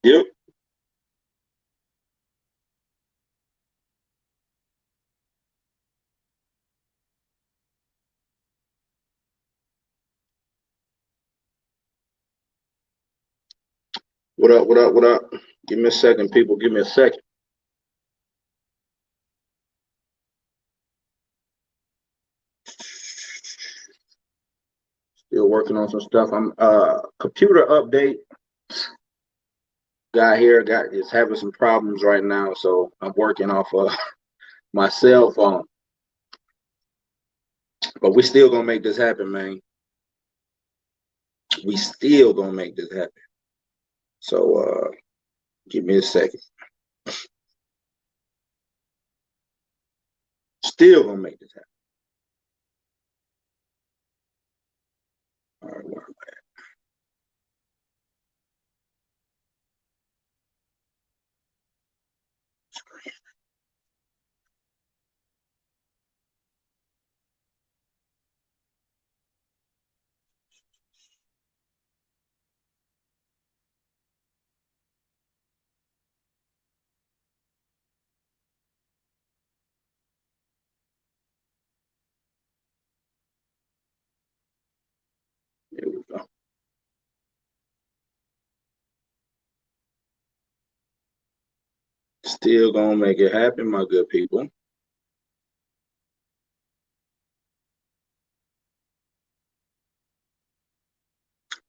Yep. What up? What up? What up? Give me a second, people. Give me a second. Still working on some stuff. I'm computer update. Guy here is having some problems right now, so I'm working off of my cell phone. But we still gonna make this happen, man. We still gonna make this happen. So give me a second. Still gonna make this happen. All right, where am I at? There we go. Still gonna make it happen, my good people.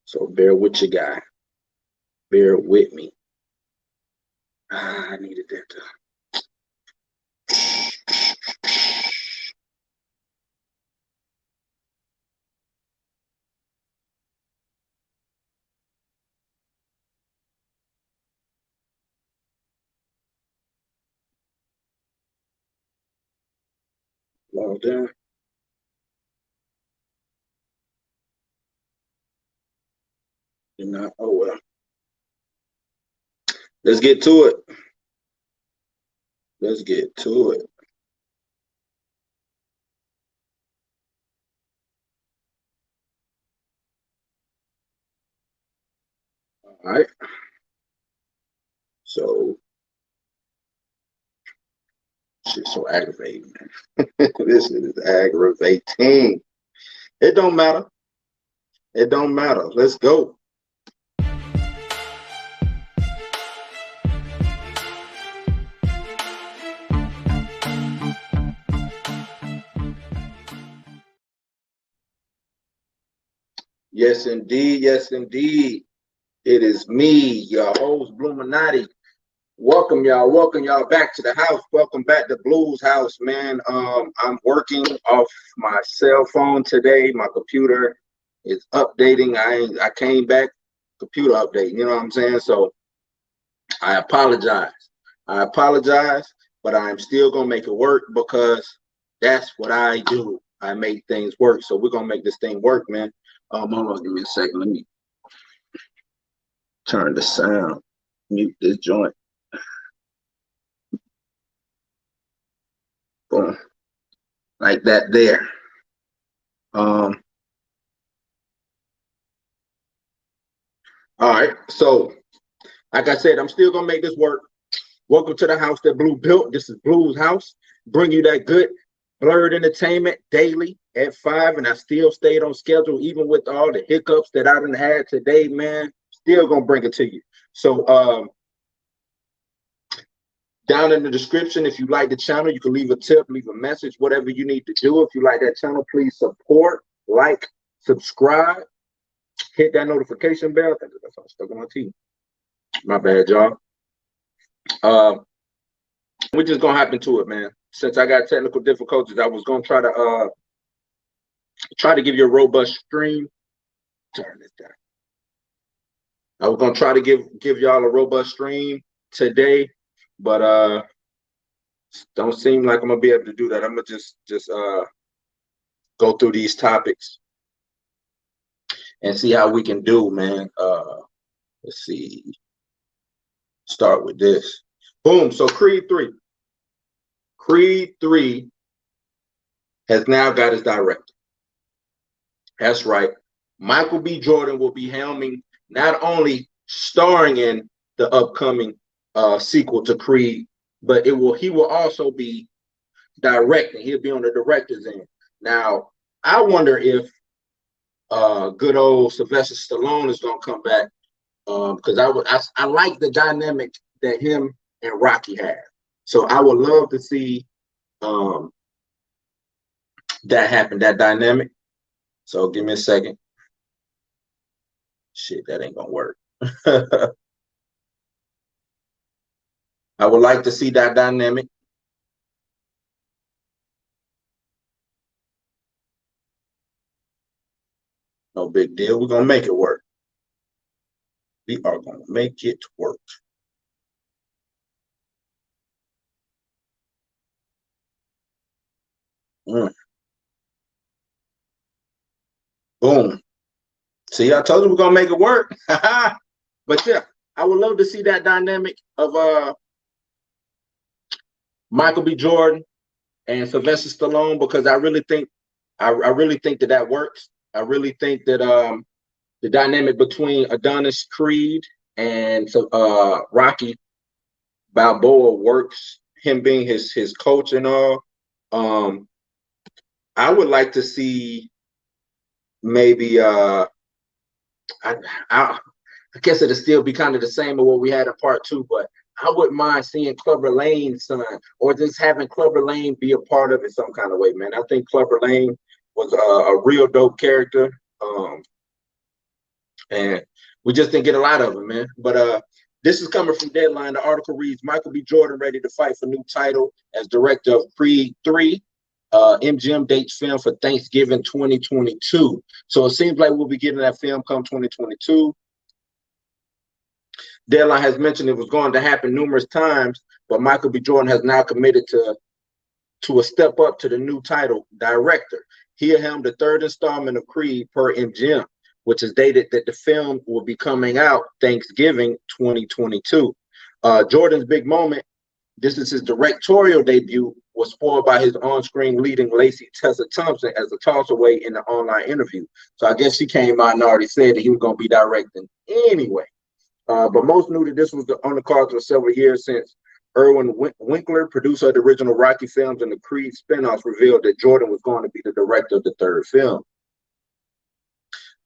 So bear with your guy. Bear with me. I needed that to log down. Did not. Oh well. Let's get to it. Let's get to it. All right. So shit's so aggravating, man. This is aggravating. It don't matter. It don't matter. Let's go. Yes, indeed. Yes, indeed. It is me, your host, Bluminati. Welcome y'all back to the house. Welcome back to Blues House, man. I'm working off my cell phone today. My computer is updating. I came back, computer update, you know what I'm saying? So I apologize. But I'm still gonna make it work because that's what I do. I make things work. So we're gonna make this thing work, man. Hold on, give me a second. Let me turn the sound, mute this joint. Boom. Like that there. All right. So, like I said, I'm still gonna make this work. Welcome to the house that Blue built. This is Blue's house. Bring you that good blurred entertainment daily at 5, and I still stayed on schedule, even with all the hiccups that I done had today, man. Still gonna bring it to you. So down in the description, if you like the channel, you can leave a tip, leave a message, whatever you need to do. If you like that channel, please support, like, subscribe, hit that notification bell. That's all stuck on my teeth. My bad, y'all. We're just gonna hop into it, man. Since I got technical difficulties, I was gonna try to give you a robust stream. Turn this down. I was gonna try to give y'all a robust stream today, but don't seem like I'm gonna be able to do that. I'm gonna just go through these topics and see how we can do, man. Let's see. Start with this. Boom. So Creed 3. Creed 3 has now got his director. That's right. Micheal B. Jordan will be helming, not only starring in the upcoming sequel to Creed, but he will also be directing. He'll be on the director's end. Now, I wonder if good old Sylvester Stallone is gonna come back, because I like the dynamic that him and Rocky have. So I would love to see that happen, that dynamic. So give me a second. Shit, that ain't gonna work. I would like to see that dynamic. No big deal. We're gonna make it work. We are gonna make it work. Boom. See, I told you we're gonna make it work. But yeah, I would love to see that dynamic of Micheal B. Jordan and Sylvester Stallone, because I really think that works. I really think that the dynamic between Adonis Creed and Rocky Balboa works. Him being his coach and all. I would like to see maybe I guess it'll still be kind of the same as what we had in part 2, but I wouldn't mind seeing Clubber Lane's son, or just having Clubber Lane be a part of it some kind of way, man. I think Clubber Lane was a real dope character, and we just didn't get a lot of him, man. But this is coming from Deadline. The article reads, Micheal B. Jordan ready to fight for new title as director of Creed 3. MGM dates film for Thanksgiving 2022. So it seems like we'll be getting that film come 2022. Deadline has mentioned it was going to happen numerous times, but Micheal B. Jordan has now committed to a step up to the new title, director. He helmed the third installment of Creed per MGM, which is dated that the film will be coming out Thanksgiving 2022. Jordan's big moment, this is his directorial debut, was spoiled by his on-screen leading Lacey Tessa Thompson as a toss-away in the online interview. So I guess she came out and already said that he was going to be directing anyway. But most knew that this was on the cards for several years, since Irwin Winkler, producer of the original Rocky films and the Creed spinoffs, revealed that Jordan was going to be the director of the third film.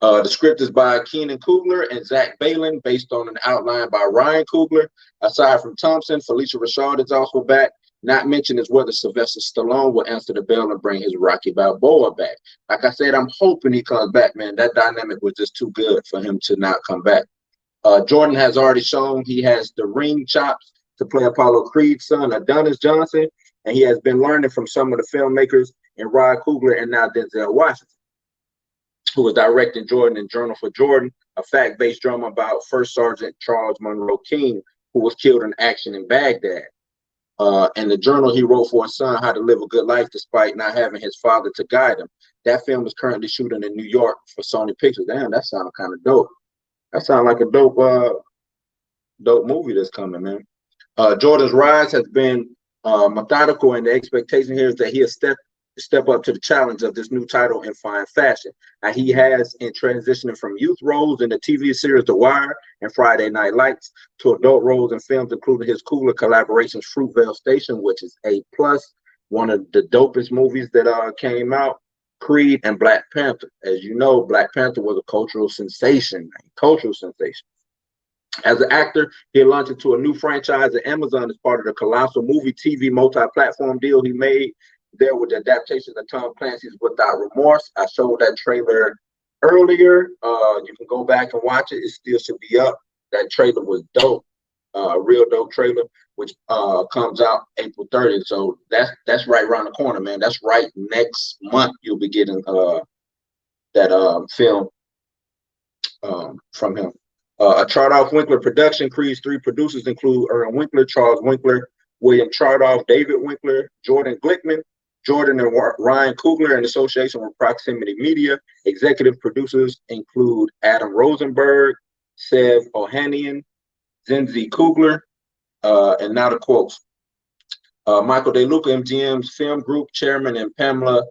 The script is by Keenan Coogler and Zach Balin, based on an outline by Ryan Coogler. Aside from Thompson, Felicia Rashad is also back. Not mentioned is whether Sylvester Stallone will answer the bell and bring his Rocky Balboa back. Like I said, I'm hoping he comes back, man. That dynamic was just too good for him to not come back. Jordan has already shown he has the ring chops to play Apollo Creed's son, Adonis Johnson, and he has been learning from some of the filmmakers in Ryan Coogler and now Denzel Washington, who was directing Jordan in Journal for Jordan, a fact-based drama about First Sergeant Charles Monroe King, who was killed in action in Baghdad. and the journal he wrote for his son how to live a good life despite not having his father to guide him. That film is currently shooting in New York for Sony Pictures. Damn, that sounds kind of dope. That sounds like a dope movie that's coming, man. Jordan's rise has been methodical, and the expectation here is that he'll step up to the challenge of this new title in fine fashion. Now, he has, in transitioning from youth roles in the TV series The Wire and Friday Night Lights to adult roles in films, including his cooler collaborations Fruitvale Station, which is A+, one of the dopest movies that came out, Creed, and Black Panther. As you know, Black Panther was a cultural sensation, As an actor, he launched into a new franchise at Amazon as part of the colossal movie TV multi-platform deal he made there with the adaptation of Tom Clancy's Without Remorse. I showed that trailer earlier. You can go back and watch it. It still should be up. That trailer was dope, real dope trailer, which comes out April 30th. So that's right around the corner, man. That's right next month. You'll be getting that film from him. A Chardoff Winkler production. Creed's 3 producers include Erwin Winkler, Charles Winkler, William Chardoff, David Winkler, Jordan Glickman, Jordan and Ryan Coogler in association with Proximity Media. Executive producers include Adam Rosenberg, Sev Ohanian, Zinzi Coogler, and now the quotes. Michael DeLuca, MGM's film group chairman, and Pamela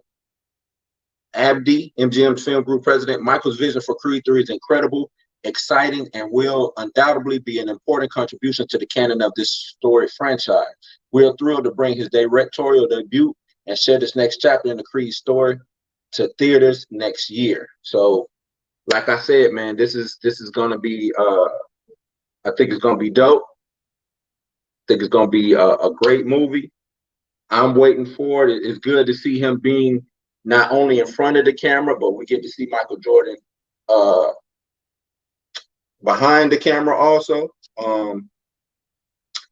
Abdi, MGM's film group president. Michael's vision for Creed 3 is incredible, exciting, and will undoubtedly be an important contribution to the canon of this storied franchise. We're thrilled to bring his directorial debut and share this next chapter in the Creed story to theaters next year. So, like I said, man, this is gonna be I think it's gonna be dope. I think it's gonna be a great movie. I'm waiting for it. It's good to see him being not only in front of the camera, but we get to see Michael Jordan behind the camera also.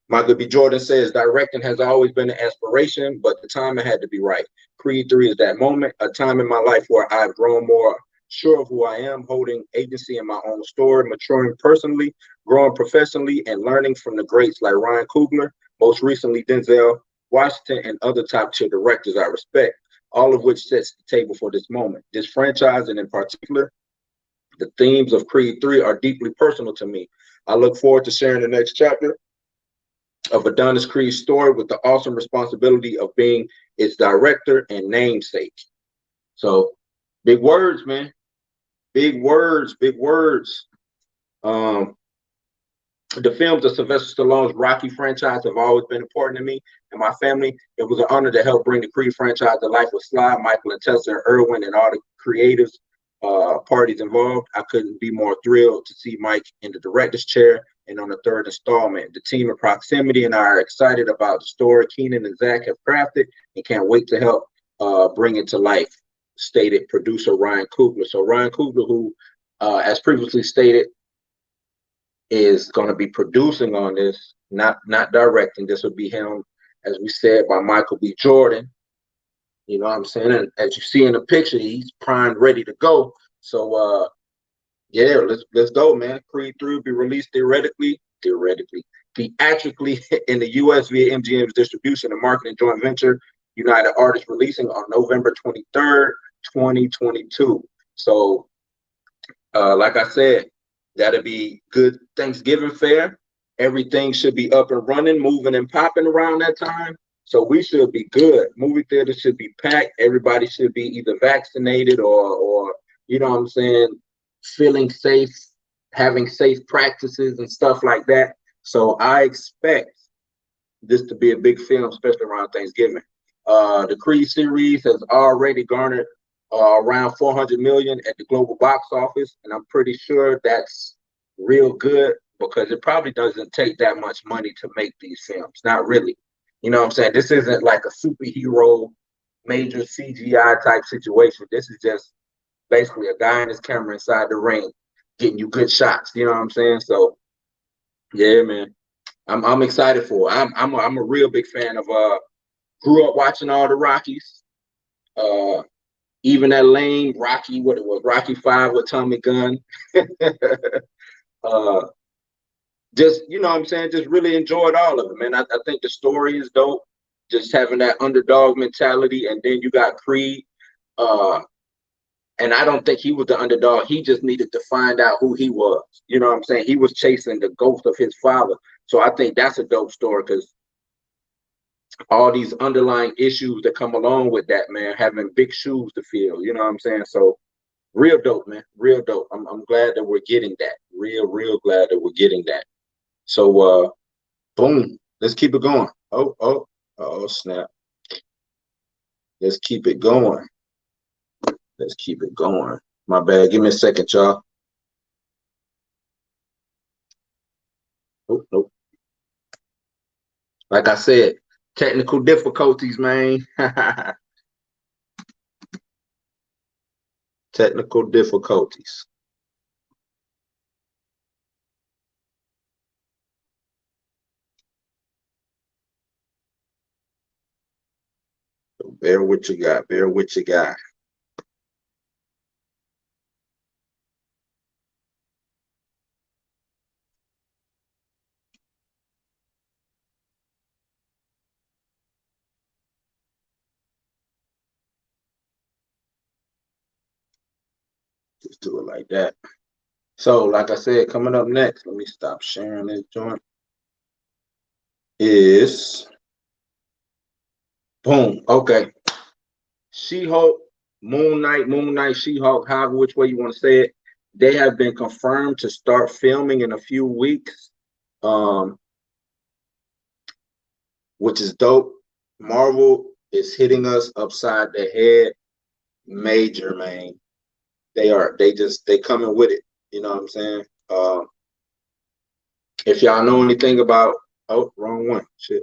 Michael B. Jordan says directing has always been an aspiration, but the timing had to be right. Creed 3 is that moment, a time in my life where I've grown more sure of who I am, holding agency in my own story, maturing personally, growing professionally, and learning from the greats like Ryan Coogler, most recently Denzel Washington, and other top-tier directors I respect, all of which sets the table for this moment. This franchise, and in particular, the themes of Creed 3 are deeply personal to me. I look forward to sharing the next chapter of Adonis Creed's story with the awesome responsibility of being its director and namesake. So, big words, man. Big words, big words. The films of Sylvester Stallone's Rocky franchise have always been important to me and my family. It was an honor to help bring the Creed franchise to life with Sly, Michael, and Tessa, and Irwin, and all the creatives parties involved. I couldn't be more thrilled to see Mike in the director's chair and on the third installment. The team of Proximity and I are excited about the story Keenan and Zach have crafted and can't wait to help bring it to life, stated producer Ryan Coogler. So Ryan Coogler, who, as previously stated, is going to be producing on this, not directing. This will be him, as we said, by Michael B. Jordan. You know what I'm saying? And as you see in the picture, he's primed, ready to go. So, yeah, let's go, man. Creed 3 will be released theatrically in the U.S. via MGM's distribution and marketing joint venture, United Artists, releasing on November 23rd, 2022. So, like I said, that'll be good Thanksgiving fare. Everything should be up and running, moving and popping around that time. So we should be good. Movie theaters should be packed. Everybody should be either vaccinated or you know what I'm saying, feeling safe, having safe practices and stuff like that. So I expect this to be a big film, especially around Thanksgiving. The Creed series has already garnered around 400 million at the global box office, and I'm pretty sure that's real good because it probably doesn't take that much money to make these films. Not really. You know what I'm saying? This isn't like a superhero, major CGI type situation. This is just basically a guy and his camera inside the ring getting you good shots. You know what I'm saying? So, yeah, man, I'm excited for it. I'm a real big fan of. Grew up watching all the Rockies. Even that lame Rocky, what it was, Rocky 5 with Tommy Gunn. just, you know what I'm saying, just really enjoyed all of it, man. I think the story is dope. Just having that underdog mentality, and then you got Creed. Uh, and I don't think he was the underdog. He just needed to find out who he was. You know what I'm saying? He was chasing the ghost of his father. So I think that's a dope story because all these underlying issues that come along with that, man, having big shoes to fill. You know what I'm saying? So real dope, man. Real dope. I'm glad that we're getting that. Real glad that we're getting that. So boom. Let's keep it going. Oh, snap. Let's keep it going. Let's keep it going. My bad. Give me a second, y'all. Oh, nope. Like I said, technical difficulties, man. Technical difficulties. So bear with your guy. Bear with your guy. Just do it like that. So, like I said, coming up next, let me stop sharing this joint. Is boom. Okay. She-Hulk, Moonlight, She-Hulk, however which way you want to say it. They have been confirmed to start filming in a few weeks. Which is dope. Marvel is hitting us upside the head major, man. They coming with it. You know what I'm saying? If y'all know anything about, oh, wrong one. Shit.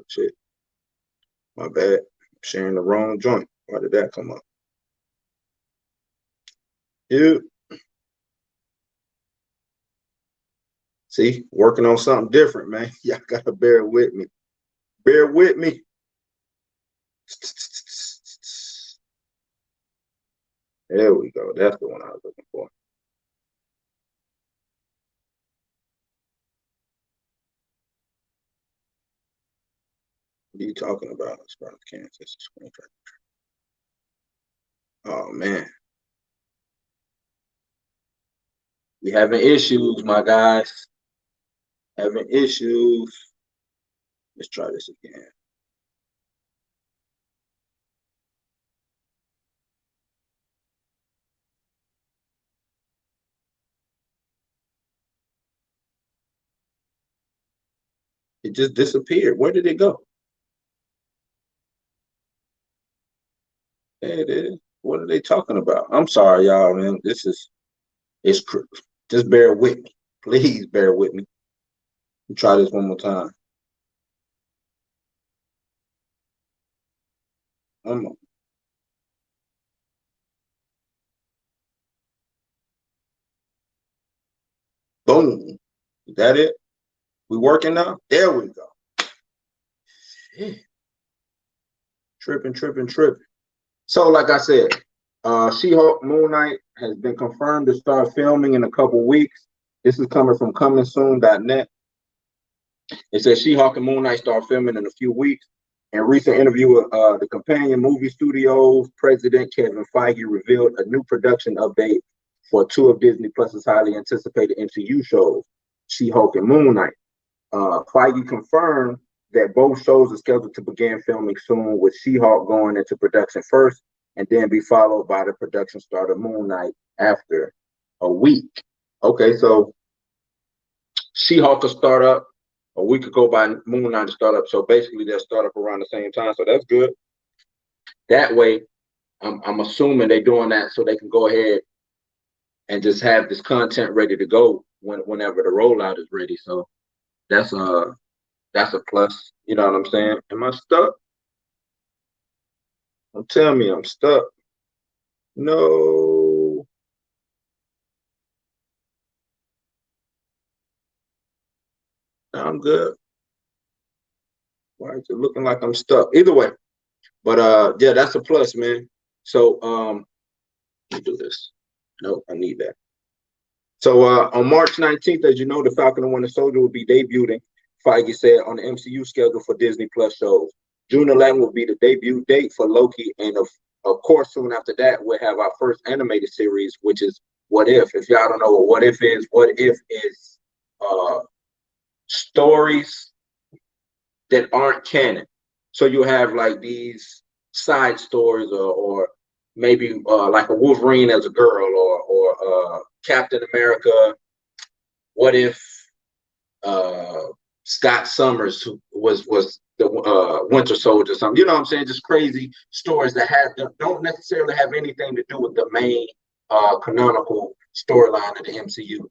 My bad. I'm sharing the wrong joint. Why did that come up? Yeah. See, working on something different, man. Y'all gotta bear with me. Bear with me. There we go. That's the one I was looking for. What are you talking about? Kansas. Oh man. We having issues, my guys. Having issues. Let's try this again. It just disappeared. Where did it go? There it is. What are they talking about? I'm sorry, y'all, man. It's just bear with me. Please bear with me. Try this one more time. Come on. Boom. Is that it? We working now? There we go. Yeah. Tripping. So, like I said, She-Hulk Moonlight has been confirmed to start filming in a couple weeks. This is coming from comingsoon.net. It says She-Hulk and Moon Knight start filming in a few weeks. In a recent interview with the Companion Movie Studios, President Kevin Feige revealed a new production update for two of Disney Plus's highly anticipated MCU shows, She-Hulk and Moon Knight. Feige confirmed that both shows are scheduled to begin filming soon, with She-Hulk going into production first and then be followed by the production start of Moon Knight after a week. Okay, so She-Hulk will start up a week ago by Moon Knight to start up. So basically, they'll start up around the same time. So that's good. That way, I'm assuming they're doing that so they can go ahead and just have this content ready to go whenever the rollout is ready. So that's a plus. You know what I'm saying? Am I stuck? Don't tell me I'm stuck. No. I'm good. Why is it looking like I'm stuck? Either way. But yeah, that's a plus, man. So let me do this. No, I need that. So on March 19th, as you know, the Falcon and Winter Soldier will be debuting, Feige said, on the MCU schedule for Disney Plus shows. June 11th will be the debut date for Loki, and of course, soon after that, we'll have our first animated series, which is What If. If y'all don't know what If is, What If is stories that aren't canon. So you have like these side stories, or maybe like a Wolverine as a girl, or Captain America. What if Scott Summers, who was the Winter Soldier, or something? You know what I'm saying? Just crazy stories that don't necessarily have anything to do with the main canonical storyline of the MCU.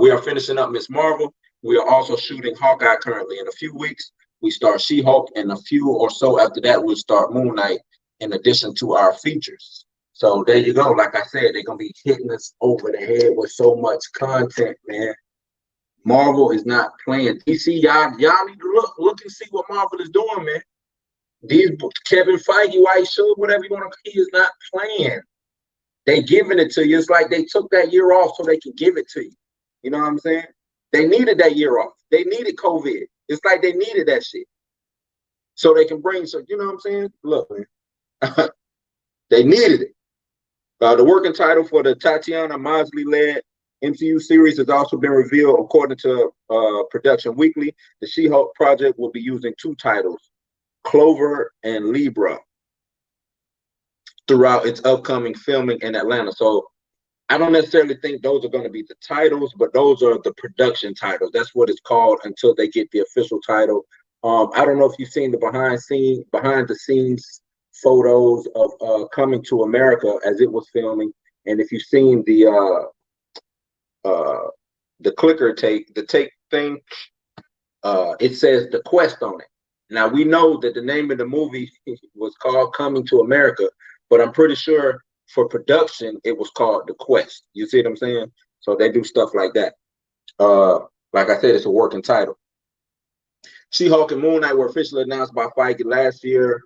We are finishing up Miss Marvel. We are also shooting Hawkeye currently. In a few weeks, we start She-Hulk, and a few or so after that, we'll start Moon Knight, in addition to our features. So there you go. Like I said, they're going to be hitting us over the head with so much content, man. Marvel is not playing. DC, y'all need to look and see what Marvel is doing, man. These Kevin Feige, White Show, whatever you want to, he is not playing. They giving it to you. It's like they took that year off so they can give it to you. You know what I'm saying? They needed that year off. They needed COVID. It's like they needed that shit. So they can bring some, you know what I'm saying? Look, man. They needed it. The working title for the Tatiana Maslany-led MCU series has also been revealed. According to Production Weekly, the She-Hulk project will be using two titles, Clover and Libra, throughout its upcoming filming in Atlanta. So I don't necessarily think those are going to be the titles, but those are the production titles. That's what it's called until they get the official title. I don't know if you've seen the behind the scenes photos of Coming to America as it was filming, and if you've seen the clicker take, the take thing, it says The Quest on it. Now we know that the name of the movie was called Coming to America, but I'm pretty sure for production it was called The Quest. You see what I'm saying? So they do stuff like that. Like I said, it's a working title. She-Hulk and Moon Knight were officially announced by Feige last year.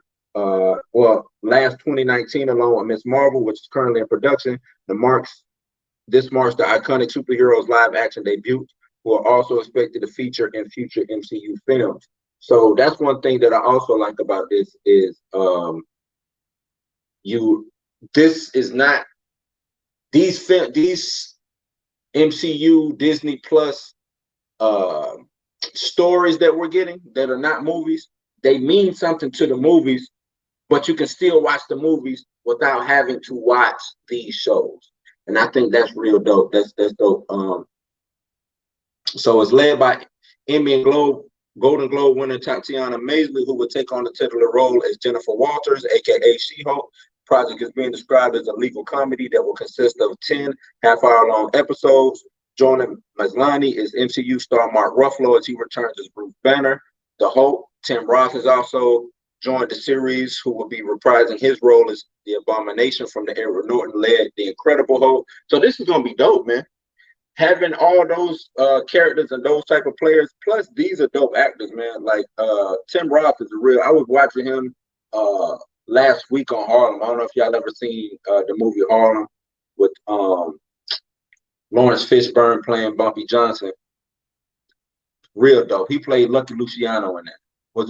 Last 2019, along with Miss Marvel, which is currently in production. This marks the iconic superheroes live action debut, who are also expected to feature in future MCU films. So that's one thing that I also like about this is this is not these MCU Disney Plus stories that we're getting that are not movies. They mean something to the movies, but you can still watch the movies without having to watch these shows. And I think that's real dope. That's dope. So it's led by Emmy and Golden Globe winner Tatiana Maslany, who will take on the titular role as Jennifer Walters, aka She-Hulk. Project is being described as a legal comedy that will consist of 10 half-hour-long episodes. Joining Maslany is MCU star Mark Ruffalo as he returns as Bruce Banner. The Hulk, Tim Roth, has also joined the series, who will be reprising his role as the Abomination from the Edward Norton-led The Incredible Hulk. So this is going to be dope, man. Having all those characters and those type of players, plus these are dope actors, man. Like Tim Roth is I was watching him last week on Harlem. I don't know if y'all ever seen the movie Harlem with Lawrence Fishburne playing Bumpy Johnson. Real dope. He played Lucky Luciano in that.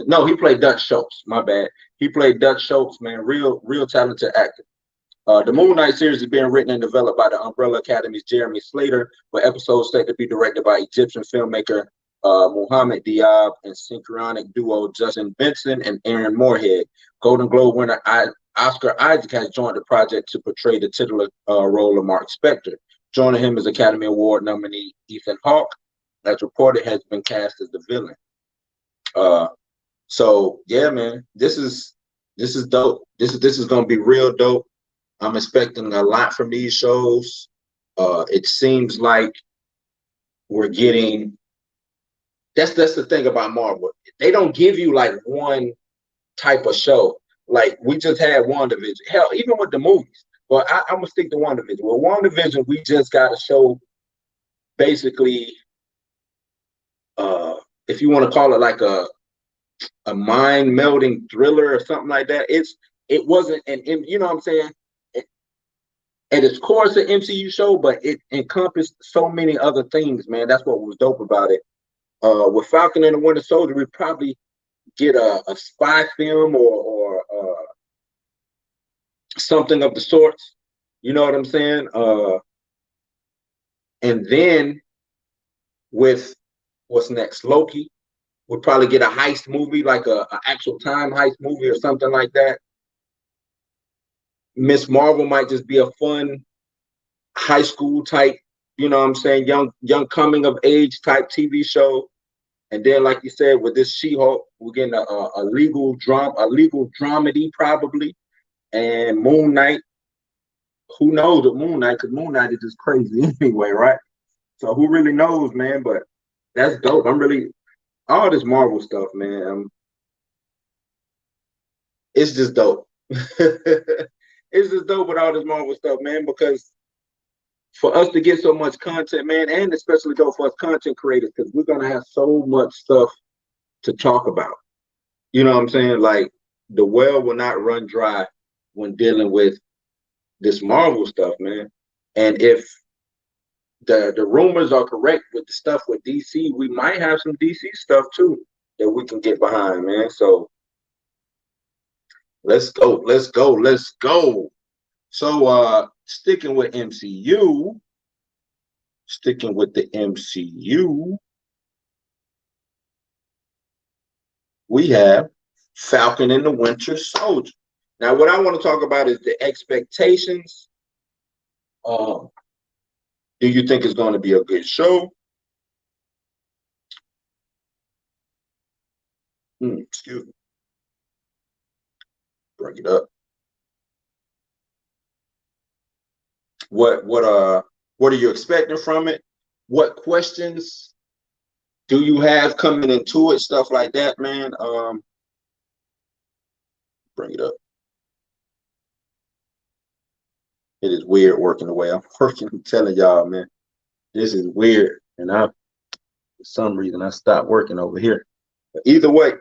No, he played Dutch Schultz. My bad. He played Dutch Schultz, man. Real talented actor. The Moon Knight series is being written and developed by the Umbrella Academy's Jeremy Slater, with episodes set to be directed by Egyptian filmmaker Mohamed Diab and synchronic duo Justin Benson and Aaron Moorhead. Golden Globe winner Oscar Isaac has joined the project to portray the titular role of Mark Spector. Joining him is Academy Award nominee Ethan Hawke, as reported, has been cast as the villain. So yeah, man, this is dope. This is gonna be real dope. I'm expecting a lot from these shows. It seems like we're getting. That's the thing about Marvel. They don't give you like one type of show. Like we just had WandaVision. Hell, even with the movies. But I'm gonna stick to WandaVision. Well, WandaVision, we just got a show. Basically, if you want to call it like a mind melding thriller or something like that, it wasn't you know what I'm saying. at its core, it's an MCU show, but it encompassed so many other things, man. That's what was dope about it. With Falcon and the Winter Soldier, we probably get a spy film or something of the sorts. You know what I'm saying? And then with what's next, Loki, we'll probably get a heist movie, like a actual time heist movie or something like that. Miss Marvel might just be a fun high school type, you know what I'm saying, young coming of age type TV show. And then, like you said, with this She-Hulk, we're getting a legal dramedy probably. And Moon Knight, who knows with Moon Knight, because Moon Knight is just crazy anyway, right? So who really knows, man? But that's dope. I'm really, all this Marvel stuff, man. It's just dope. It's just dope with all this Marvel stuff, man, because for us to get so much content, man, and especially dope for us content creators, because we're gonna have so much stuff to talk about. You know what I'm saying? Like, the well will not run dry when dealing with this Marvel stuff, man. And if the rumors are correct with the stuff with DC, we might have some DC stuff too that we can get behind, man. So let's go. So sticking with the MCU, we have Falcon and the Winter Soldier. Now, what I want to talk about is the expectations. Do you think it's going to be a good show? Excuse me. Bring it up. What are you expecting from it? What questions do you have coming into it? Stuff like that, man. Bring it up. It is weird working the way I'm working. I'm telling y'all, man, this is weird. And for some reason, I stopped working over here. But either way,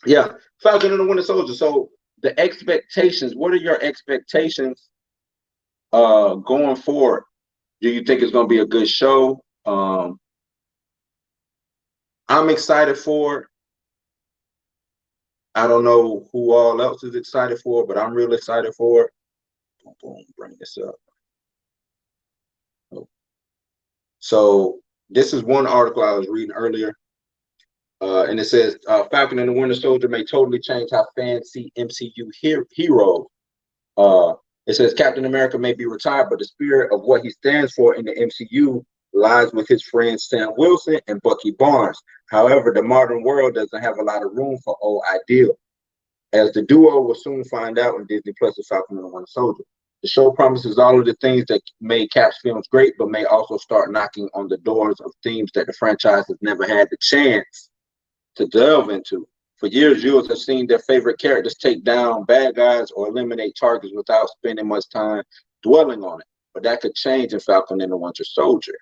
yeah, Falcon and the Winter Soldier. So the expectations, what are your expectations going forward? Do you think it's going to be a good show? I'm excited for it. I don't know who all else is excited for it, but I'm real excited for it. Boom, bring this up. So this is one article I was reading earlier. And it says Falcon and the Winter Soldier may totally change how fans see MCU heroes. It says Captain America may be retired, but the spirit of what he stands for in the MCU lies with his friends Sam Wilson and Bucky Barnes. However, the modern world doesn't have a lot of room for old ideals, as the duo will soon find out in Disney Plus' Falcon and the Winter Soldier. The show promises all of the things that made Cap's films great, but may also start knocking on the doors of themes that the franchise has never had the chance to delve into. For years, viewers have seen their favorite characters take down bad guys or eliminate targets without spending much time dwelling on it. But that could change in Falcon and the Winter Soldier.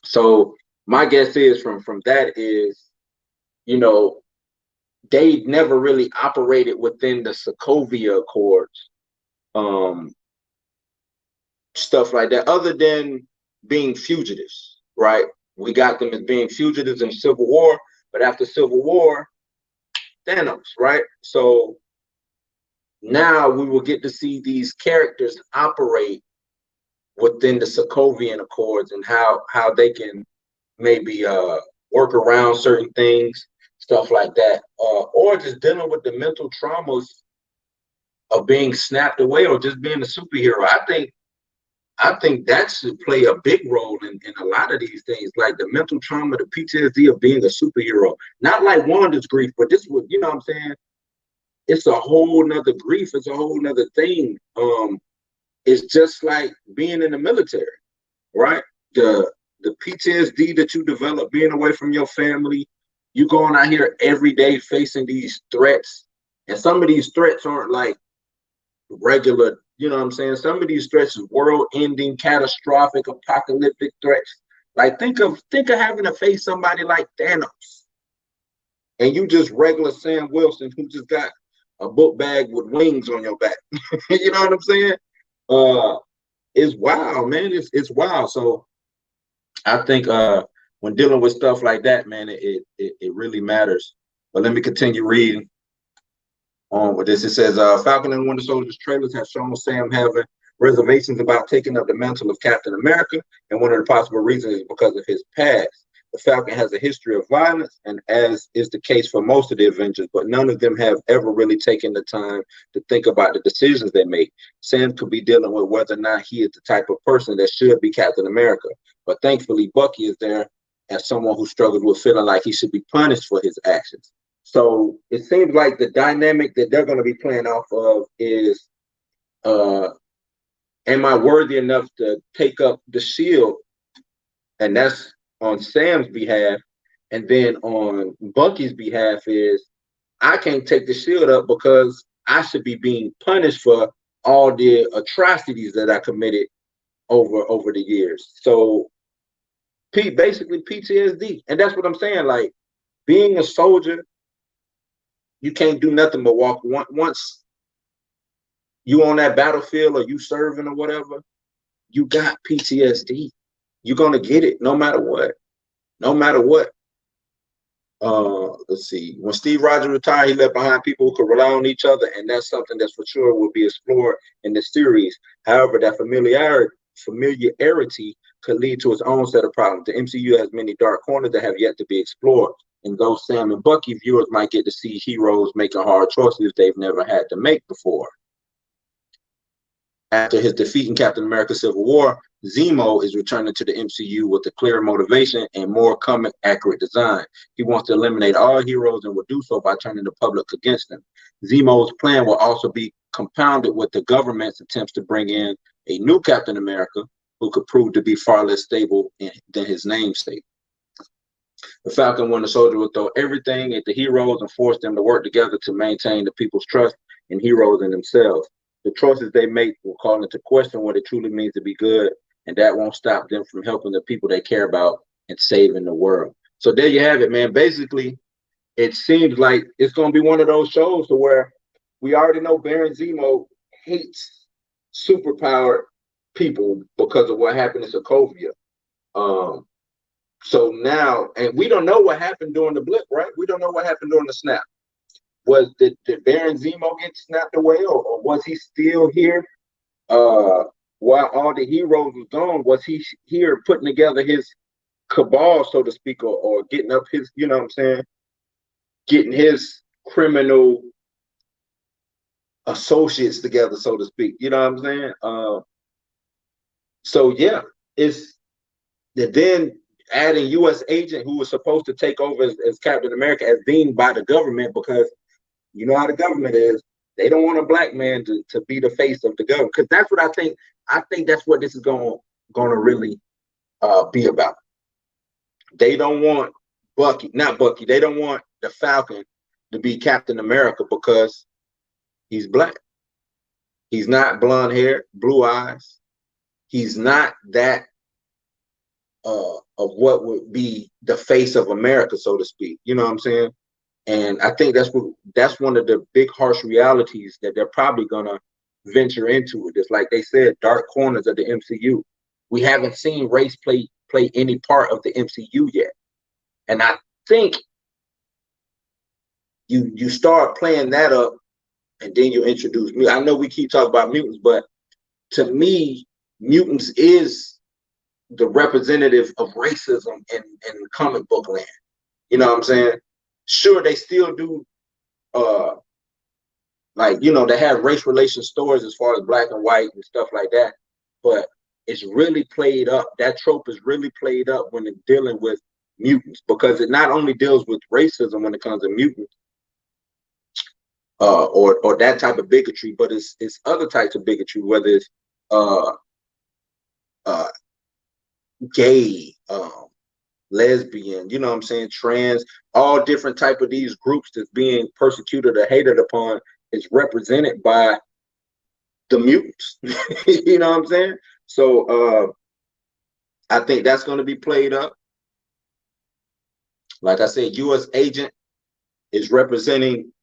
So my guess is from that is, you know, they never really operated within the Sokovia Accords, stuff like that, other than being fugitives, right? We got them as being fugitives in Civil War, but after Civil War, Thanos, right? So now we will get to see these characters operate within the Sokovian Accords and how they can maybe work around certain things, stuff like that, or just dealing with the mental traumas of being snapped away or just being a superhero. I think that should play a big role in a lot of these things, like the mental trauma, the PTSD of being a superhero. Not like Wanda's grief, but this would, you know what I'm saying? It's a whole nother grief. It's a whole nother thing. It's just like being in the military, right? The PTSD that you develop being away from your family, you going out here every day facing these threats. And some of these threats aren't like regular, you know what I'm saying? Some of these threats is world-ending, catastrophic, apocalyptic threats. Like think of having to face somebody like Thanos, and you just regular Sam Wilson who just got a book bag with wings on your back. You know what I'm saying? It's wild, man. It's wild. So I think when dealing with stuff like that, man, it really matters. But let me continue reading on with this. It says Falcon and Winter Soldier's trailers have shown Sam having reservations about taking up the mantle of Captain America, and one of the possible reasons is because of his past. The Falcon has a history of violence, and as is the case for most of the Avengers, but none of them have ever really taken the time to think about the decisions they make. Sam could be dealing with whether or not he is the type of person that should be Captain America. But thankfully, Bucky is there as someone who struggles with feeling like he should be punished for his actions. So it seems like the dynamic that they're going to be playing off of is, am I worthy enough to take up the shield? And that's on Sam's behalf. And then on Bucky's behalf is, I can't take the shield up because I should be being punished for all the atrocities that I committed over the years. So basically PTSD. And that's what I'm saying. Like, being a soldier, you can't do nothing but walk. Once you on that battlefield or you serving or whatever, you got PTSD. You're gonna get it no matter what. No matter what. Let's see. When Steve Rogers retired, he left behind people who could rely on each other, and that's something that's for sure will be explored in the series. However, that familiarity could lead to its own set of problems. The MCU has many dark corners that have yet to be explored. And though Sam and Bucky, viewers might get to see heroes making hard choices they've never had to make before. After his defeat in Captain America Civil War, Zemo is returning to the MCU with a clearer motivation and more comic accurate design. He wants to eliminate all heroes and will do so by turning the public against them. Zemo's plan will also be compounded with the government's attempts to bring in a new Captain America who could prove to be far less stable than his namesake. The Falcon Winter Soldier will throw everything at the heroes and force them to work together to maintain the people's trust in heroes and themselves. The choices they make will call into question what it truly means to be good, and that won't stop them from helping the people they care about and saving the world. So there you have it, man. Basically, it seems like it's going to be one of those shows to where we already know Baron Zemo hates superpowered people because of what happened in Sokovia. So now, and we don't know what happened during the blip, right? We don't know what happened during the snap. Did Baron Zemo get snapped away, or was he still here while all the heroes was gone? Was he here putting together his cabal, so to speak, or getting up his, you know what I'm saying, getting his criminal associates together, so to speak, you know what I'm saying? So yeah, it's then adding U.S. agent who was supposed to take over as Captain America as deemed by the government, because you know how the government is. They don't want a black man to be the face of the government, because that's what I think. I think that's what this is going to really be about. They don't want not Bucky. They don't want the Falcon to be Captain America because he's black. He's not blonde hair, blue eyes. He's not that of what would be the face of America, so to speak. You know what I'm saying? And I think that's one of the big harsh realities that they're probably gonna venture into it. It's like they said, dark corners of the MCU. We haven't seen race play any part of the MCU yet. And I think you start playing that up, and then you introduce me. I know we keep talking about mutants, but to me, mutants is the representative of racism in comic book land. You know what I'm saying? Sure, they still do, like, you know, they have race relation stories as far as black and white and stuff like that, but it's really played up. That trope is really played up when it's dealing with mutants, because it not only deals with racism when it comes to mutants, or that type of bigotry, but it's other types of bigotry, whether it's gay, lesbian, you know what I'm saying, trans, all different type of these groups that's being persecuted or hated upon is represented by the mutants. You know what I'm saying? So I think that's going to be played up. Like I said, U.S. agent is representing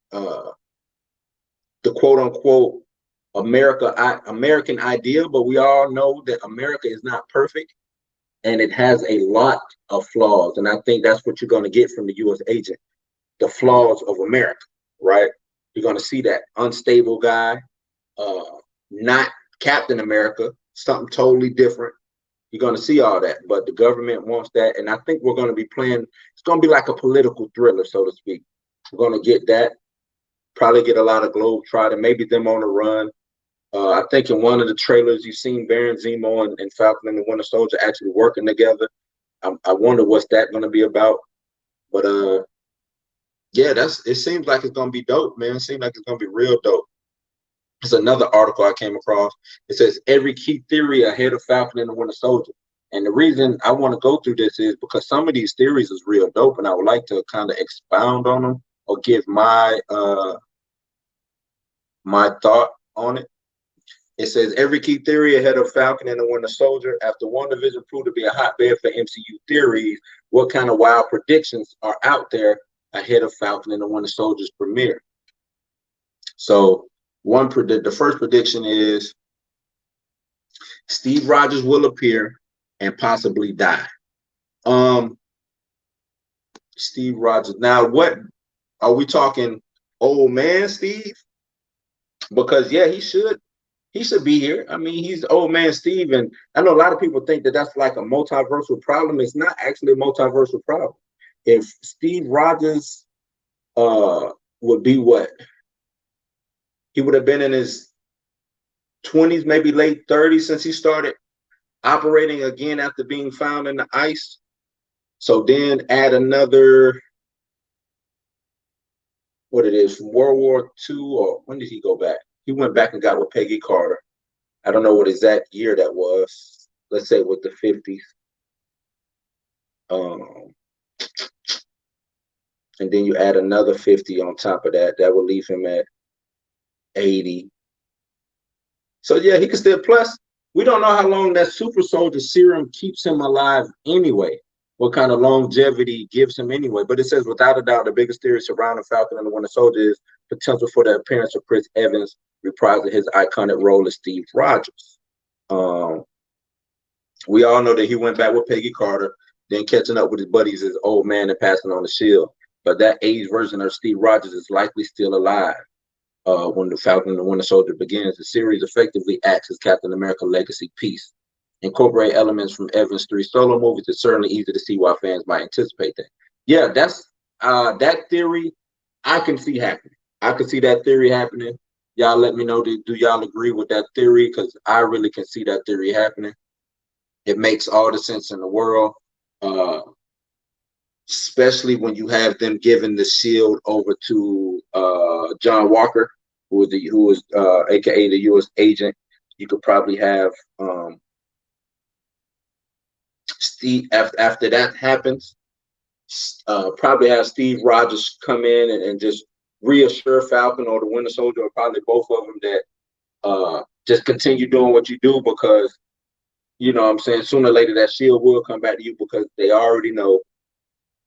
the quote unquote American ideal, but we all know that America is not perfect and it has a lot of flaws. And I think that's what you're going to get from the U.S. agent, the flaws of America, right? You're going to see that unstable guy, not Captain America, something totally different. You're going to see all that, but the government wants that. And I think we're going to be playing, it's going to be like a political thriller, so to speak. We're going to get that, probably get a lot of Globetrotter, maybe them on the run. I think in one of the trailers you've seen Baron Zemo and Falcon and the Winter Soldier actually working together. I wonder what's that going to be about. But yeah, it seems like it's going to be dope, man. It seems like it's going to be real dope. There's another article I came across. It says every key theory ahead of Falcon and the Winter Soldier. And the reason I want to go through this is because some of these theories is real dope, and I would like to kind of expound on them or give my thought on it. It says every key theory ahead of Falcon and the Winter Soldier. After WandaVision proved to be a hotbed for MCU theories, what kind of wild predictions are out there ahead of Falcon and the Winter Soldier's premiere? So the first prediction is Steve Rogers will appear and possibly die. Steve Rogers. Now, what are we talking? Old man Steve? Because yeah, he should be here. I mean, he's old man Steve, and I know a lot of people think that that's like a multiversal problem. It's not actually a multiversal problem. If Steve Rogers would be what? He would have been in his 20s, maybe late 30s since he started operating again after being found in the ice. So then add another, what it is, from World War II, or when did he go back? He went back and got with Peggy Carter. I don't know what exact year that was. Let's say with the 50s. And then you add another 50 on top of that. That will leave him at 80. So yeah, he can still, plus we don't know how long that super soldier serum keeps him alive anyway. What kind of longevity gives him anyway. But it says, without a doubt, the biggest theory surrounding Falcon and the Winter Soldier is potential for the appearance of Chris Evans reprising his iconic role as Steve Rogers. We all know that he went back with Peggy Carter, then catching up with his buddies as old man and passing on the shield. But that aged version of Steve Rogers is likely still alive. When the Falcon and the Winter Soldier begins, the series effectively acts as Captain America legacy piece. Incorporate elements from Evans' 3 solo movies. It's certainly easy to see why fans might anticipate that. Yeah, that's that theory I can see happening. I can see that theory happening. Y'all let me know, do y'all agree with that theory? Because I really can see that theory happening. It makes all the sense in the world, especially when you have them giving the shield over to John Walker, who is aka the U.S. agent. You could probably have Steve, after that happens, probably have Steve Rogers come in and just reassure Falcon or the Winter Soldier, or probably both of them, that just continue doing what you do, because, you know what I'm saying, sooner or later that shield will come back to you, because they already know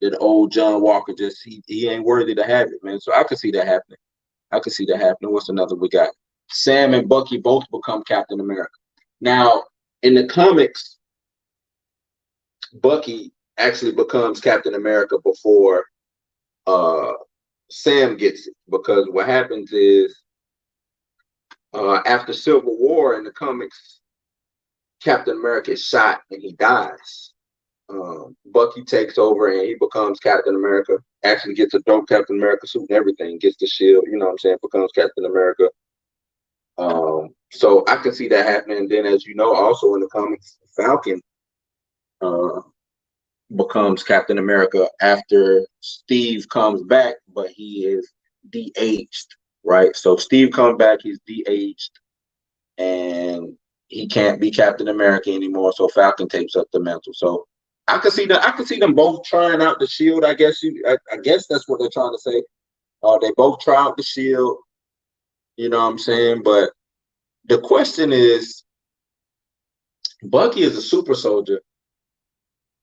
that old John Walker just, he ain't worthy to have it, man. So I could see that happening. I could see that happening. What's another we got? Sam and Bucky both become Captain America. Now, in the comics, Bucky actually becomes Captain America before Sam gets it, because what happens is after Civil War in the comics, Captain America is shot and he dies. Bucky takes over and he becomes Captain America, actually gets a dope Captain America suit and everything, gets the shield, you know what I'm saying, becomes Captain America. So I can see that happening. And then, as you know, also in the comics, Falcon becomes Captain America after Steve comes back, but he is de-aged, right? So Steve comes back, he's de-aged, and he can't be Captain America anymore. So Falcon takes up the mantle. So I could see them both trying out the shield. I guess that's what they're trying to say. They both try out the shield. You know what I'm saying? But the question is, Bucky is a super soldier.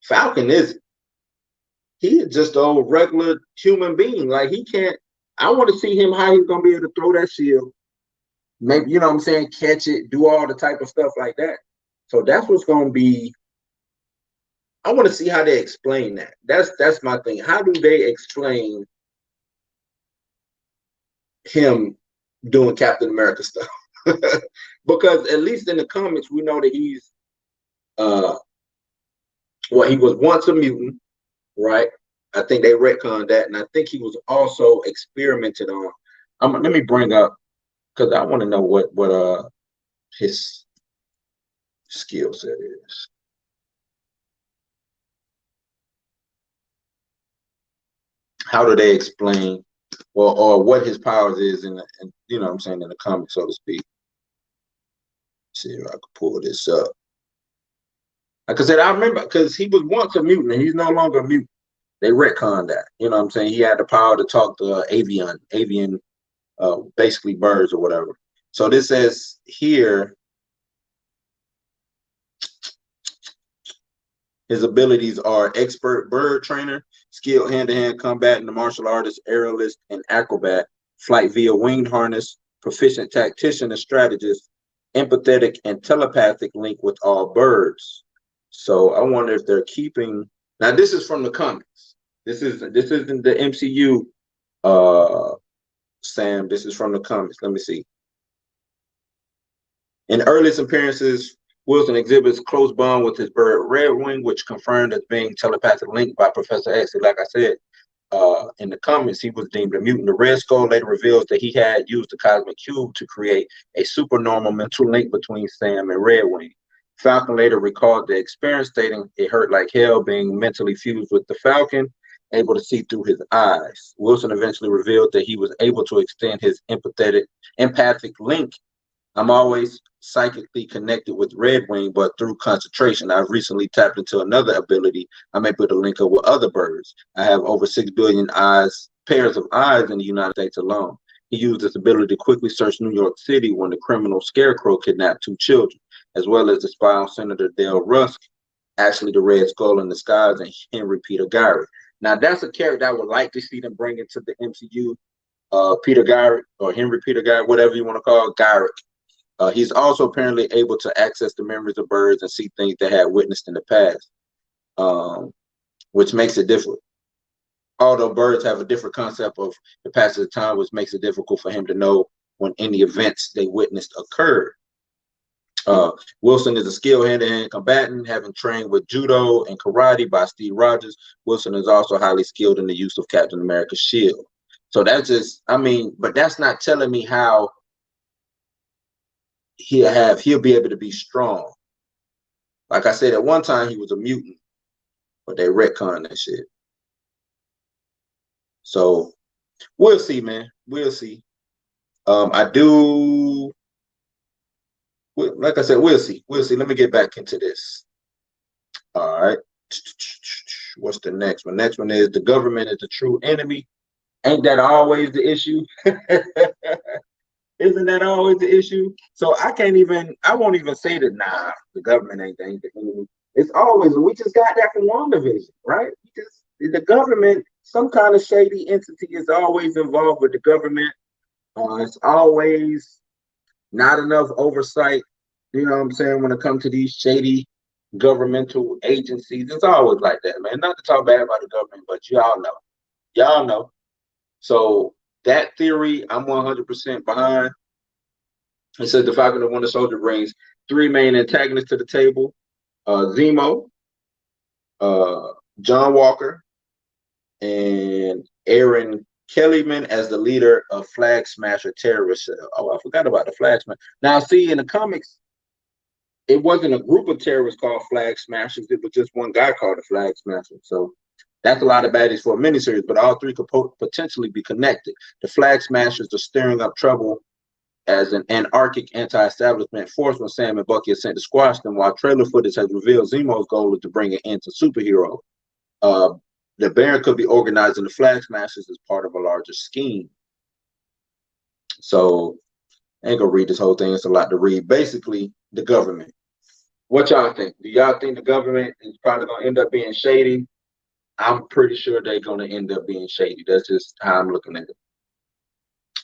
Falcon isn't. He is just a regular human being. Like, he can't. I want to see him, how he's gonna be able to throw that shield maybe, you know what I'm saying, catch it, do all the type of stuff like that. So that's what's going to be. I want to see how they explain that. That's my thing. How do they explain him doing Captain America stuff? Because at least in the comics, we know that he's well, he was once a mutant, right? I think they retconned that, and I think he was also experimented on. Let me bring up, because I want to know what his skill set is. How do they explain, or what his powers is in you know what I'm saying, in the comics, so to speak. Let's see if I can pull this up. Like I said, I remember because he was once a mutant, and he's no longer a mutant. They retconned that. You know what I'm saying? He had the power to talk to avian, basically birds or whatever. So this says here, his abilities are expert bird trainer, skilled hand-to-hand combat, and the martial artist, aerialist, and acrobat, flight via winged harness, proficient tactician and strategist, empathetic and telepathic link with all birds. So I wonder if they're keeping. Now this is from the comics. This isn't the MCU, Sam. This is from the comics. Let me see. In earliest appearances, Wilson exhibits close bond with his bird Redwing, which confirmed as being telepathic linked by Professor X. Like I said, in the comics, he was deemed a mutant. The Red Skull later reveals that he had used the Cosmic Cube to create a supernormal mental link between Sam and Redwing. Falcon later recalled the experience, stating it hurt like hell being mentally fused with the Falcon, able to see through his eyes. Wilson eventually revealed that he was able to extend his empathic link. I'm always psychically connected with Redwing, but through concentration. I've recently tapped into another ability. I'm able to link up with other birds. I have over 6 billion pairs of eyes in the United States alone. He used this ability to quickly search New York City when the criminal Scarecrow kidnapped 2 children, as well as to spy on Senator Dale Rusk, actually the Red Skull in disguise, and Henry Peter Gyrick. Now, that's a character I would like to see them bring into the MCU. Peter Gyrick, or Henry Peter Gyrick, whatever you want to call it, Gyrick. He's also apparently able to access the memories of birds and see things they had witnessed in the past, which makes it difficult. Although birds have a different concept of the passage of time, which makes it difficult for him to know when any events they witnessed occurred. Wilson is a skilled hand-to-hand combatant, having trained with judo and karate by Steve Rogers. Wilson is also highly skilled in the use of Captain America's shield. So that's just, I mean, but that's not telling me how he'll be able to be strong. Like I said, at one time he was a mutant, but they retconned that shit. So we'll see, man. We'll see. Like I said, we'll see. We'll see. Let me get back into this. All right. What's the next one? Next one is the government is the true enemy. Ain't that always the issue? Isn't that always the issue? So I won't even say that, nah, the government ain't the enemy. It's always, we just got that from WandaVision, right? Because the government, some kind of shady entity is always involved with the government. It's always not enough oversight, you know what I'm saying, when it comes to these shady governmental agencies. It's always like that, man. Not to talk bad about the government, but y'all know. Y'all know. So that theory, I'm 100% behind. It says the Falcon and Winter Soldier brings 3 main antagonists to the table: Zemo, John Walker, and Aaron Kellyman as the leader of Flag Smasher terrorist cell. Oh, I forgot about the Flag Smasher. Now, see, in the comics, it wasn't a group of terrorists called Flag Smashers. It was just one guy called the Flag Smasher. So that's a lot of baddies for a miniseries, but all 3 could potentially be connected. The Flag Smashers are stirring up trouble as an anarchic anti-establishment force when Sam and Bucky are sent to squash them, while trailer footage has revealed Zemo's goal is to bring an end to superheroes. The Baron could be organizing the Flag Smashers as part of a larger scheme. So I ain't gonna read this whole thing. It's a lot to read. Basically, the government. What y'all think? Do y'all think the government is probably gonna end up being shady? I'm pretty sure they're gonna end up being shady. That's just how I'm looking at it.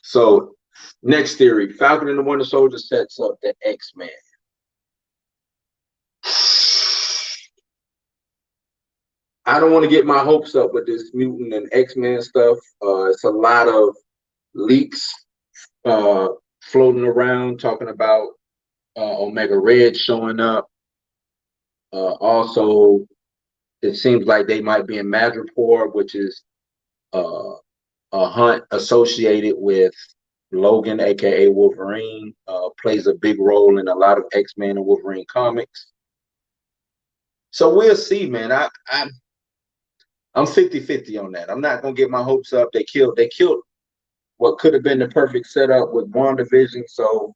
So Next theory, Falcon and the Winter Soldier sets up the X-Men. I don't want to get my hopes up with this mutant and X-Men stuff. It's a lot of leaks floating around talking about Omega Red showing up. Also, it seems like they might be in Madripoor, which is a hunt associated with Logan, aka Wolverine. Plays a big role in a lot of X-Men and Wolverine comics. So we'll see, man. I'm 50-50 on that. I'm not gonna get my hopes up. They killed what could have been the perfect setup with WandaVision. So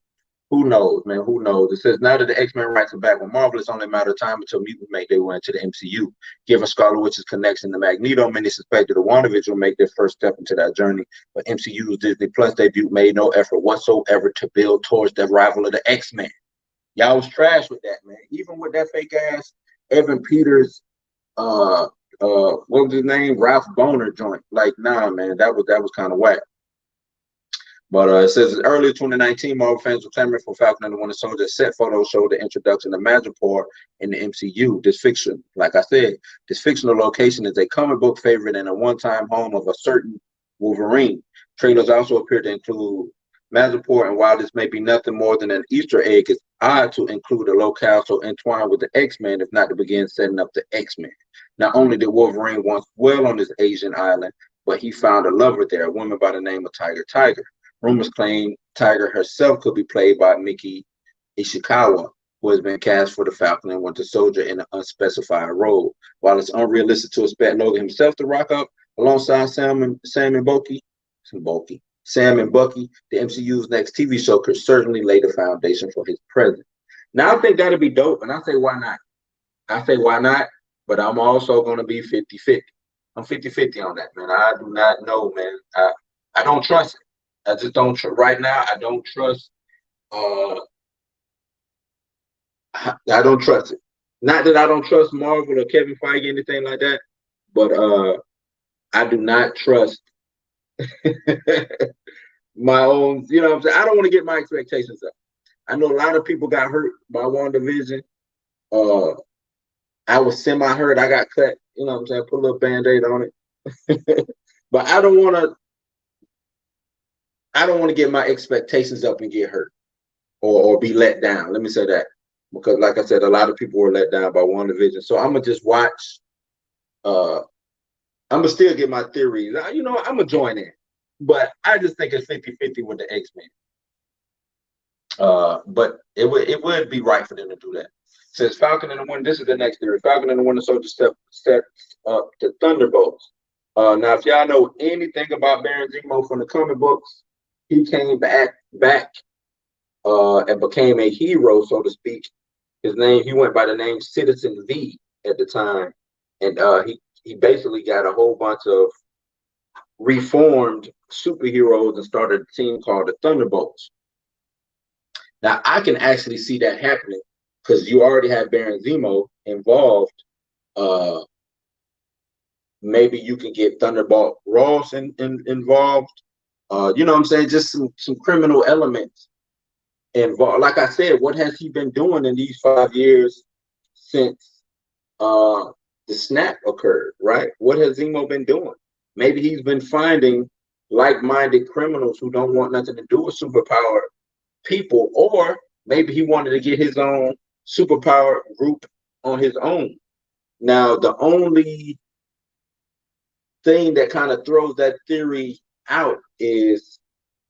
who knows, man? Who knows? It says now that the X-Men rights are back with Marvel, it's only a matter of time until mutants make their way into the MCU. Given Scarlet Witch's connection to Magneto, many suspected that WandaVision will make their first step into that journey. But MCU's Disney Plus debut made no effort whatsoever to build towards the arrival of the X-Men. Y'all was trash with that, man. Even with that fake ass Evan Peters, what was his name? Ralph Boner joint. Like, nah, man, that was kind of whack. But it says earlier 2019, Marvel fans were clamoring for Falcon and the Winter Soldier. Set photos showed the introduction of Madripoor in the MCU. This fiction, like I said, this fictional location is a comic book favorite and a one-time home of a certain Wolverine. Trailers also appear to include Madripoor, and while this may be nothing more than an Easter egg, it's odd to include a locale so entwined with the X-Men, if not to begin setting up the X-Men. Not only did Wolverine once dwell on this Asian island, but he found a lover there, a woman by the name of Tiger. Rumors claim Tiger herself could be played by Miki Ishikawa, who has been cast for the Falcon and Winter Soldier in an unspecified role. While it's unrealistic to expect Logan himself to rock up alongside Sam and Bucky, the MCU's next TV show could certainly lay the foundation for his presence. Now, I think that'd be dope, and I say, why not? But I'm also going to be 50-50. I'm 50-50 on that, man. I do not know, man. I don't trust it. I just don't right now. I don't trust. I don't trust it. Not that I don't trust Marvel or Kevin Feige, anything like that, but I do not trust my own. You know what I'm saying? I don't want to get my expectations up. I know a lot of people got hurt by WandaVision. I was semi-hurt. I got cut. You know what I'm saying? Put a little Band-Aid on it. But I don't want to get my expectations up and get hurt or be let down. Let me say that. Because like I said, a lot of people were let down by WandaVision. So I'm going to just watch. I'm going to still get my theories. You know, I'm going to join in. But I just think it's 50-50 with the X-Men. But it would be right for them to do that. It says Falcon and the Winter. This is the next theory. Falcon and the Winter Soldier steps up to Thunderbolts. Now, if y'all know anything about Baron Zemo from the comic books, he came back and became a hero, so to speak. He went by the name Citizen V at the time, and he basically got a whole bunch of reformed superheroes and started a team called the Thunderbolts. Now, I can actually see that happening because you already have Baron Zemo involved. Maybe you can get Thunderbolt Ross involved. You know what I'm saying? Just some criminal elements involved. Like I said, what has he been doing in these 5 years since the snap occurred, right? What has Zemo been doing? Maybe he's been finding like-minded criminals who don't want nothing to do with superpower people, or maybe he wanted to get his own superpower group on his own. Now, the only thing that kind of throws that theory out is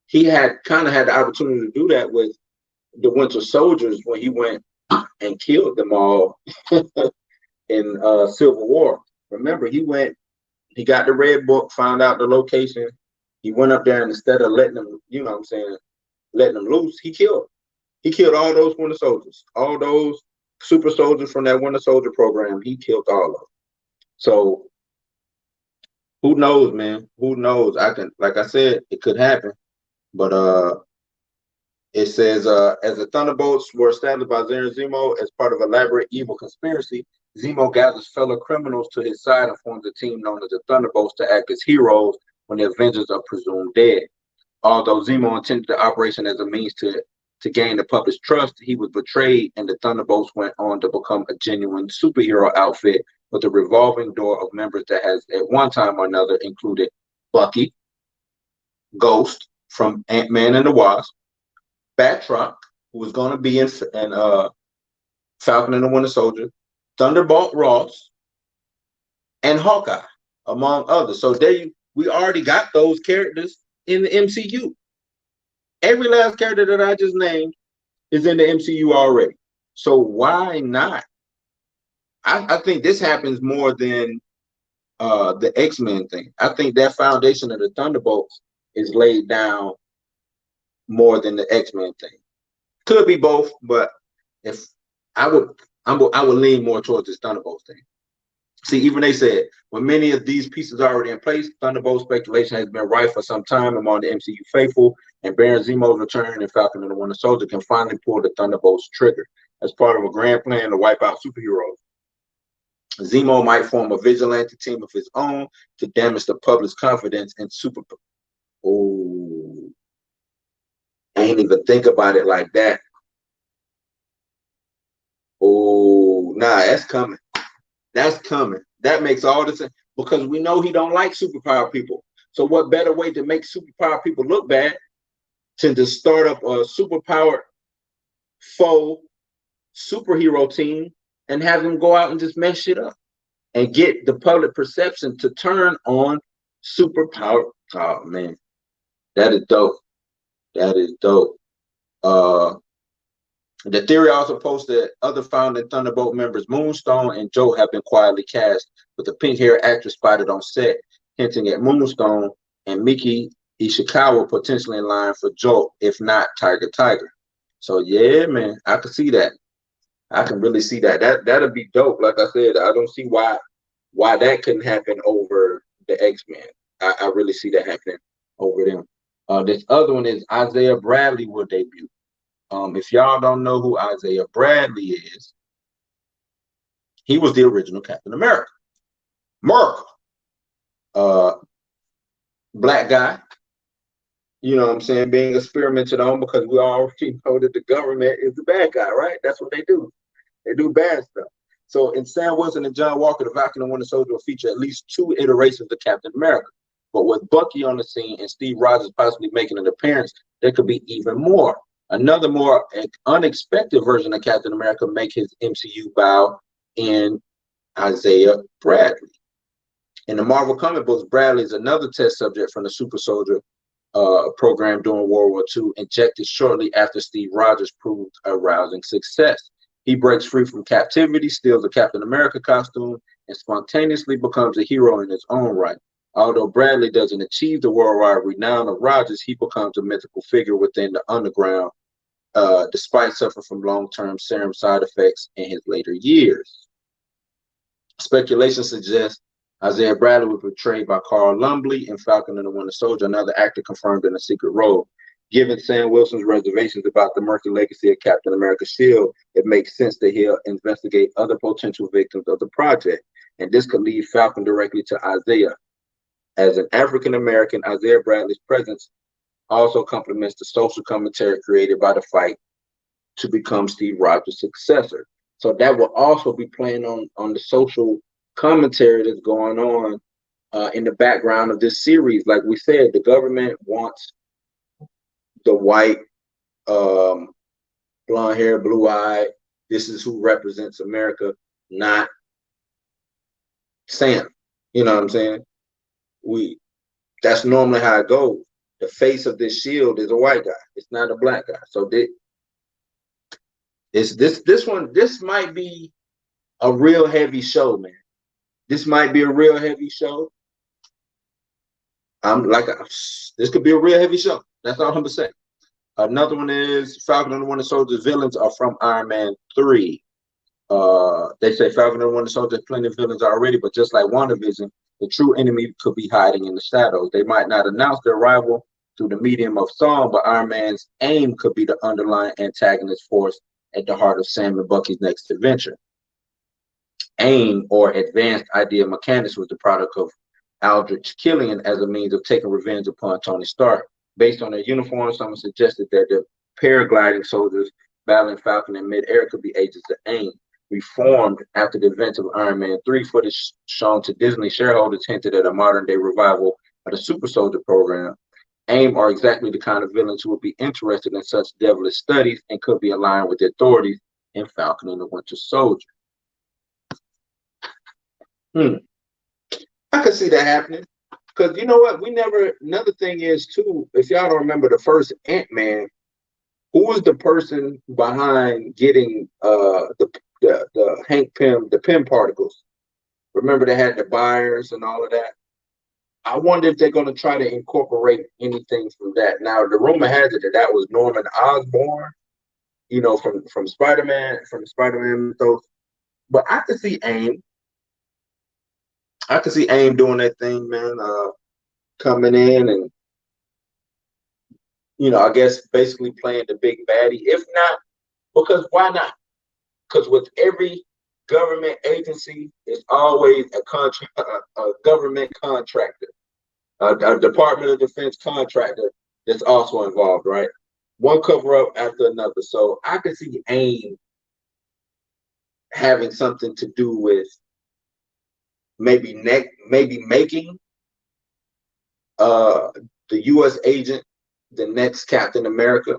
he had the opportunity to do that with the Winter Soldiers when he went and killed them all in Civil War. Remember, he got the Red Book, found out the location. He went up there, and instead of letting them, you know what I'm saying, letting them loose, he killed all those Winter Soldiers, all those super soldiers from that Winter Soldier program. He killed all of them. So who knows, man? Who knows? Like I said, it could happen. But it says, as the Thunderbolts were established by Zemo as part of an elaborate evil conspiracy, Zemo gathers fellow criminals to his side and forms a team known as the Thunderbolts to act as heroes when the Avengers are presumed dead. Although Zemo intended the operation as a means to gain the public's trust, he was betrayed, and the Thunderbolts went on to become a genuine superhero outfit with a revolving door of members that has, at one time or another, included Bucky, Ghost from Ant-Man and the Wasp, Batroc, who was going to be in Falcon and the Winter Soldier, Thunderbolt Ross, and Hawkeye, among others. So we already got those characters in the MCU. Every last character that I just named is in the MCU already. So why not? I think this happens more than the X-Men thing. I think that foundation of the Thunderbolts is laid down more than the X-Men thing. Could be both, but if I would lean more towards this Thunderbolts thing. See, even they said, when many of these pieces are already in place, Thunderbolt speculation has been rife for some time among the MCU faithful, and Baron Zemo's return and Falcon and the Winter Soldier can finally pull the Thunderbolts trigger as part of a grand plan to wipe out superheroes. Zemo might form a vigilante team of his own to damage the public's confidence in super. Oh, I ain't even think about it like that. Oh, nah, that's coming. That's coming. That makes all the sense because we know he don't like superpower people. So what better way to make superpower people look bad than to start up a superpowered faux superhero team and have them go out and just mess shit up and get the public perception to turn on superpower. Oh man, that is dope. That is dope. The theory also posed that other founding Thunderbolt members, Moonstone and Joe, have been quietly cast, with the pink-haired actress spotted on set, hinting at Moonstone and Miki Ishikawa potentially in line for Joe, if not Tiger. So yeah, man, I can see that. I can really see that. That'll be dope. Like I said, I don't see why that couldn't happen over the X-Men. I really see that happening over them. This other one is Isaiah Bradley will debut. If y'all don't know who Isaiah Bradley is, he was the original Captain America. Black guy, you know what I'm saying, being experimented on because we already know that the government is the bad guy, right? That's what they do. They do bad stuff. So in Sam Wilson and John Walker, the Falcon and Winter Soldier will feature at least 2 iterations of Captain America. But with Bucky on the scene and Steve Rogers possibly making an appearance, there could be even more. Another more unexpected version of Captain America make his MCU bow in Isaiah Bradley. In the Marvel comic books, Bradley is another test subject from the Super Soldier program during World War II, injected shortly after Steve Rogers proved a rousing success. He breaks free from captivity, steals a Captain America costume, and spontaneously becomes a hero in his own right. Although Bradley doesn't achieve the worldwide renown of Rogers, he becomes a mythical figure within the underground, despite suffering from long-term serum side effects in his later years. Speculation suggests Isaiah Bradley was portrayed by Carl Lumbly in Falcon and the Winter Soldier, another actor confirmed in a secret role. Given Sam Wilson's reservations about the murky legacy of Captain America's shield, it makes sense that he'll investigate other potential victims of the project, and this could lead Falcon directly to Isaiah. As an African-American, Isaiah Bradley's presence also complements the social commentary created by the fight to become Steve Rogers' successor. So that will also be playing on the social commentary that's going on in the background of this series. Like we said, the government wants the white, blonde hair, blue eye. This is who represents America, not Sam. You know what I'm saying? That's normally how it goes. The face of this shield is a white guy. It's not a black guy. So this might be a real heavy show, man. This might be a real heavy show. This could be a real heavy show. That's all I'm gonna say. Another one is Falcon and the Winter Soldier's villains are from Iron Man 3. They say Falcon and the Winter Soldier has plenty of villains already, but just like WandaVision, the true enemy could be hiding in the shadows. They might not announce their arrival through the medium of song, but Iron Man's aim could be the underlying antagonist force at the heart of Sam and Bucky's next adventure. AIM, or Advanced Idea Mechanics, was the product of Aldrich Killian as a means of taking revenge upon Tony Stark. Based on their uniforms, someone suggested that the paragliding soldiers battling Falcon in midair could be agents of AIM. Reformed after the events of Iron Man 3, footage shown to Disney shareholders hinted at a modern day revival of the Super Soldier program. AIM are exactly the kind of villains who would be interested in such devilish studies and could be aligned with the authorities in Falcon and the Winter Soldier. I could see that happening. Because you know what? Another thing is, too, if y'all don't remember the first Ant-Man, who was the person behind getting the Hank Pym, the Pym particles? Remember they had the buyers and all of that? I wonder if they're going to try to incorporate anything from that. Now, the rumor has it that was Norman Osborn, from Spider-Man, from the Spider-Man mythos. But I could see AIM. I could see AIM doing that thing, man, coming in and, I guess basically playing the big baddie. If not, because why not? Because with every government agency, it's always a government contractor, a Department of Defense contractor that's also involved, right? One cover up after another. So I could see AIM having something to do with maybe making the U.S. agent the next Captain America.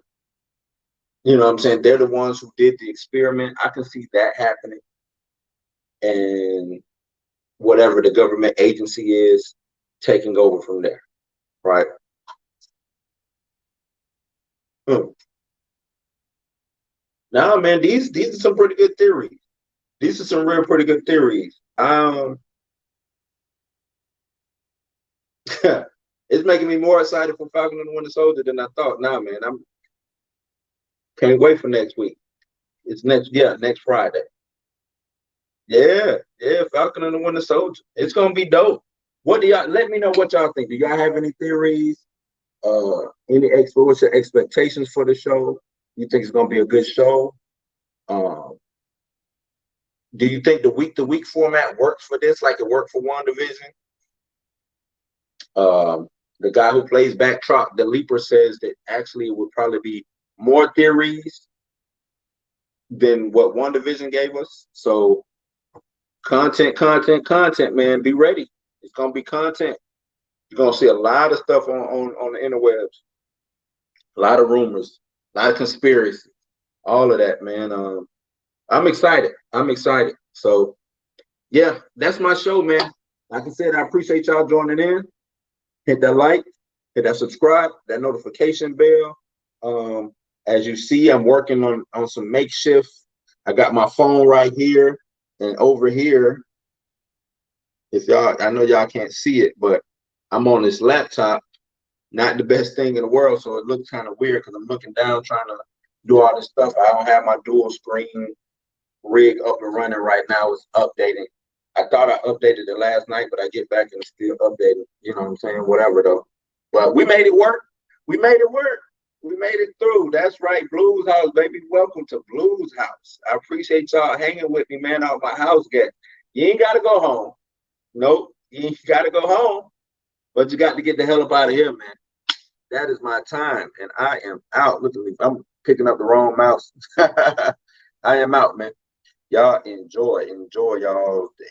You know what I'm saying? They're the ones who did the experiment. I can see that happening. And whatever the government agency is, taking over from there, right? Now, man, these are some pretty good theories. These are some real pretty good theories. It's making me more excited for Falcon and the Winter Soldier than I thought. Now, man, can't wait for next week. It's next Friday. Yeah, Falcon and the Winter Soldier. It's gonna be dope. What do y'all? Let me know what y'all think. Do y'all have any theories? What's your expectations for the show? You think it's gonna be a good show? Do you think the week-to-week format works for this, like it worked for WandaVision? The guy who plays Backtrop, the Leaper, says that actually it would probably be more theories than what WandaVision gave us. So content, man. Be ready. It's gonna be content. You're gonna see a lot of stuff on the interwebs, a lot of rumors, a lot of conspiracy, all of that, man. I'm excited. So yeah, that's my show, man. Like I said, I appreciate y'all joining in. Hit that like, hit that subscribe, that notification bell. As you see, I'm working on some makeshift. I got my phone right here, and over here, I know y'all can't see it, but I'm on this laptop. Not the best thing in the world, so it looks kind of weird because I'm looking down trying to do all this stuff. I don't have my dual screen rig up and running right now. It's updating. I thought I updated it last night, but I get back and it's still updated. You know what I'm saying? Whatever, though. But we made it work. We made it through. That's right. Blues House, baby. Welcome to Blues House. I appreciate y'all hanging with me, man, out my house guest. You ain't got to go home. Nope. You ain't got to go home. But you got to get the hell up out of here, man. That is my time, and I am out. Look at me. I'm picking up the wrong mouse. I am out, man. Y'all enjoy y'all day.